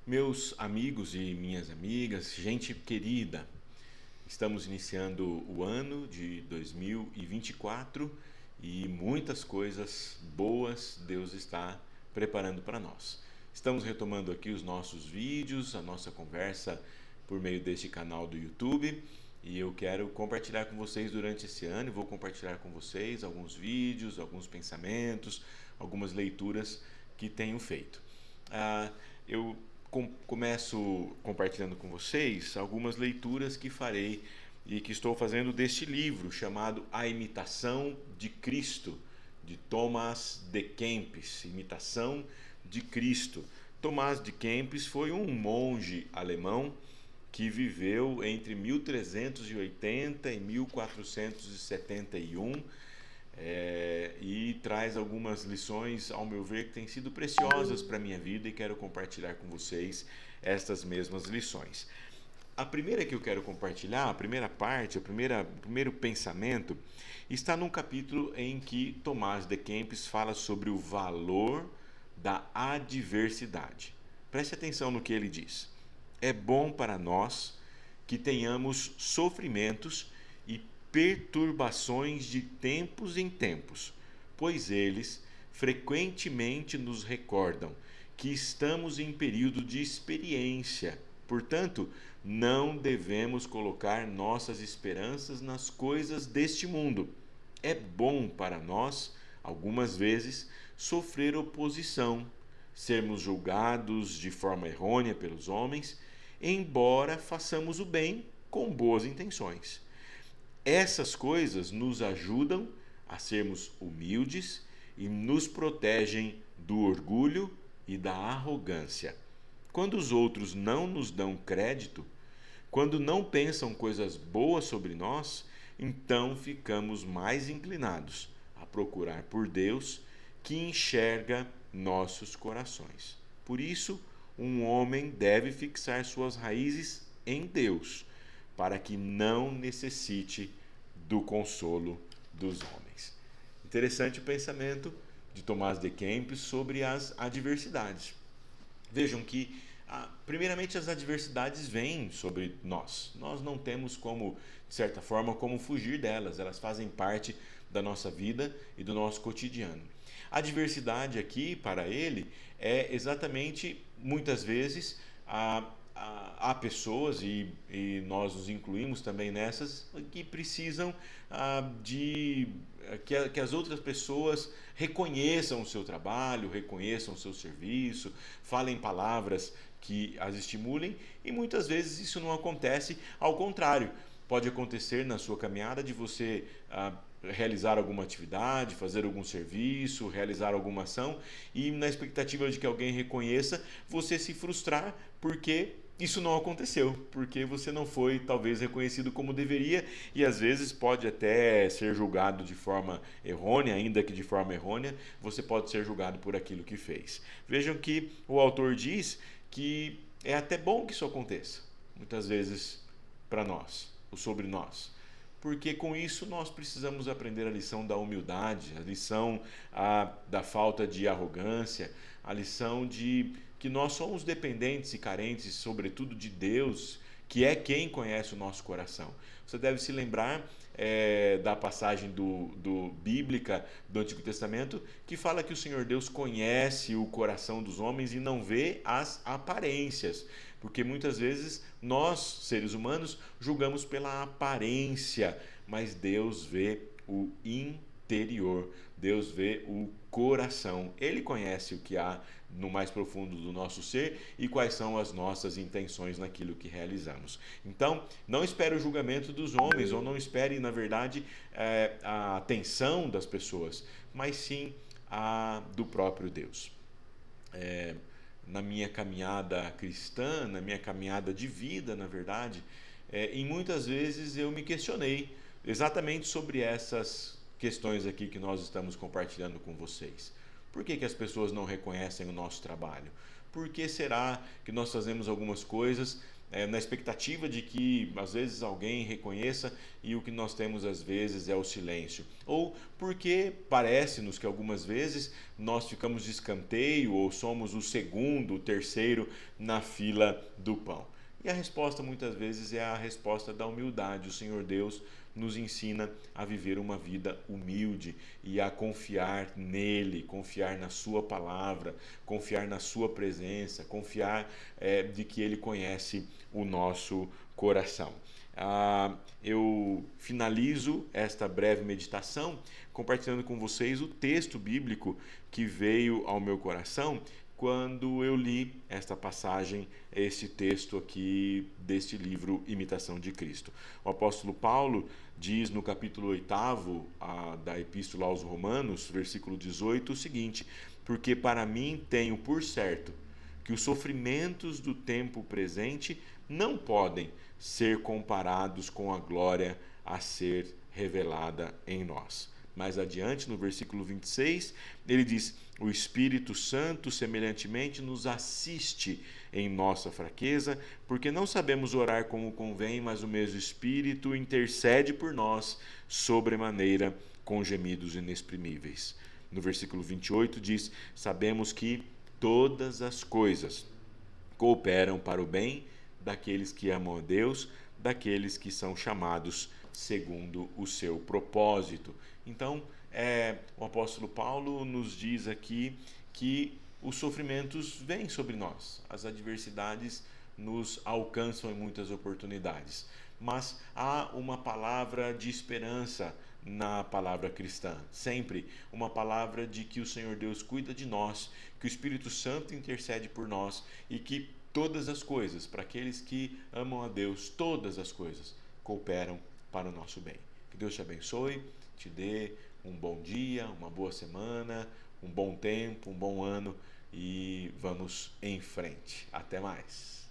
Meus amigos e minhas amigas, gente querida, estamos iniciando o ano de 2024 e muitas coisas boas Deus está preparando para nós. Estamos retomando aqui os nossos vídeos, a nossa conversa por meio deste canal do YouTube e eu quero compartilhar com vocês durante esse ano. Vou compartilhar com vocês alguns vídeos, alguns pensamentos, algumas leituras que tenho feito. Eu começo compartilhando com vocês algumas leituras que farei e que estou fazendo deste livro chamado A Imitação de Cristo, de Thomas de Kempis. Imitação de Cristo. Thomas de Kempis foi um monge alemão que viveu entre 1380 e 1471 e traz algumas lições, ao meu ver, que têm sido preciosas para a minha vida e quero compartilhar com vocês estas mesmas lições. A primeira que eu quero compartilhar, a primeira parte, o primeiro pensamento, está num capítulo em que Thomas de Kempis fala sobre o valor da adversidade. Preste atenção no que ele diz. É bom para nós que tenhamos sofrimentos e perturbações de tempos em tempos, pois eles frequentemente nos recordam que estamos em período de experiência. Portanto, não devemos colocar nossas esperanças nas coisas deste mundo. É bom para nós, algumas vezes, sofrer oposição, sermos julgados de forma errônea pelos homens, embora façamos o bem com boas intenções. Essas coisas nos ajudam a sermos humildes e nos protegem do orgulho e da arrogância. Quando os outros não nos dão crédito, quando não pensam coisas boas sobre nós, então ficamos mais inclinados a procurar por Deus, que enxerga nossos corações. Por isso, um homem deve fixar suas raízes em Deus, para que não necessite do consolo dos homens. Interessante o pensamento de Thomas de Kempis sobre as adversidades. Vejam que, primeiramente, as adversidades vêm sobre nós. Nós não temos como, de certa forma, como fugir delas. Elas fazem parte da nossa vida e do nosso cotidiano. A adversidade aqui, para ele, é exatamente, muitas vezes, há pessoas, e nós nos incluímos também nessas, que precisam que as outras pessoas reconheçam o seu trabalho, reconheçam o seu serviço, falem palavras que as estimulem, e muitas vezes isso não acontece. Ao contrário, pode acontecer na sua caminhada de você realizar alguma atividade, fazer algum serviço, realizar alguma ação, e na expectativa de que alguém reconheça, você se frustrar porque isso não aconteceu, porque você não foi talvez reconhecido como deveria, e às vezes pode até ser julgado de forma errônea, ainda que de forma errônea, você pode ser julgado por aquilo que fez. Vejam que o autor diz que é até bom que isso aconteça, muitas vezes para nós, ou sobre nós, porque com isso nós precisamos aprender a lição da humildade, a lição da falta de arrogância, a lição de que nós somos dependentes e carentes, sobretudo de Deus, que é quem conhece o nosso coração. Você deve se lembrar da passagem bíblica do Antigo Testamento, que fala que o Senhor Deus conhece o coração dos homens e não vê as aparências, porque muitas vezes nós, seres humanos, julgamos pela aparência, mas Deus vê o interior, Deus vê o coração. Ele conhece o que há no mais profundo do nosso ser e quais são as nossas intenções naquilo que realizamos. Então, não espere o julgamento dos homens, ou não espere, na verdade, a atenção das pessoas, mas sim a do próprio Deus. Na minha caminhada cristã, na minha caminhada de vida, na verdade, em muitas vezes eu me questionei exatamente sobre essas questões aqui que nós estamos compartilhando com vocês. Por que as pessoas não reconhecem o nosso trabalho? Por que será que nós fazemos algumas coisas na expectativa de que às vezes alguém reconheça, e o que nós temos às vezes é o silêncio. Ou porque parece-nos que algumas vezes nós ficamos de escanteio ou somos o segundo, o terceiro na fila do pão. E a resposta muitas vezes é a resposta da humildade. O Senhor Deus nos ensina a viver uma vida humilde e a confiar nele, confiar na sua palavra, confiar na sua presença, confiar de que ele conhece o nosso coração. Eu finalizo esta breve meditação compartilhando com vocês o texto bíblico que veio ao meu coração quando eu li esta passagem, este texto aqui deste livro Imitação de Cristo. O apóstolo Paulo diz no capítulo 8 da Epístola aos Romanos, versículo 18, o seguinte: porque para mim tenho por certo que os sofrimentos do tempo presente não podem ser comparados com a glória a ser revelada em nós. Mais adiante, no versículo 26, ele diz: o Espírito Santo, semelhantemente, nos assiste em nossa fraqueza, porque não sabemos orar como convém, mas o mesmo Espírito intercede por nós sobremaneira com gemidos inexprimíveis. No versículo 28 diz: sabemos que todas as coisas cooperam para o bem daqueles que amam a Deus, daqueles que são chamados segundo o seu propósito. Então, o apóstolo Paulo nos diz aqui que os sofrimentos vêm sobre nós, as adversidades nos alcançam em muitas oportunidades, mas há uma palavra de esperança na palavra cristã, sempre uma palavra de que o Senhor Deus cuida de nós, que o Espírito Santo intercede por nós e que todas as coisas, para aqueles que amam a Deus, todas as coisas cooperam para o nosso bem. Que Deus te abençoe, te dê um bom dia, uma boa semana, um bom tempo, um bom ano e vamos em frente. Até mais.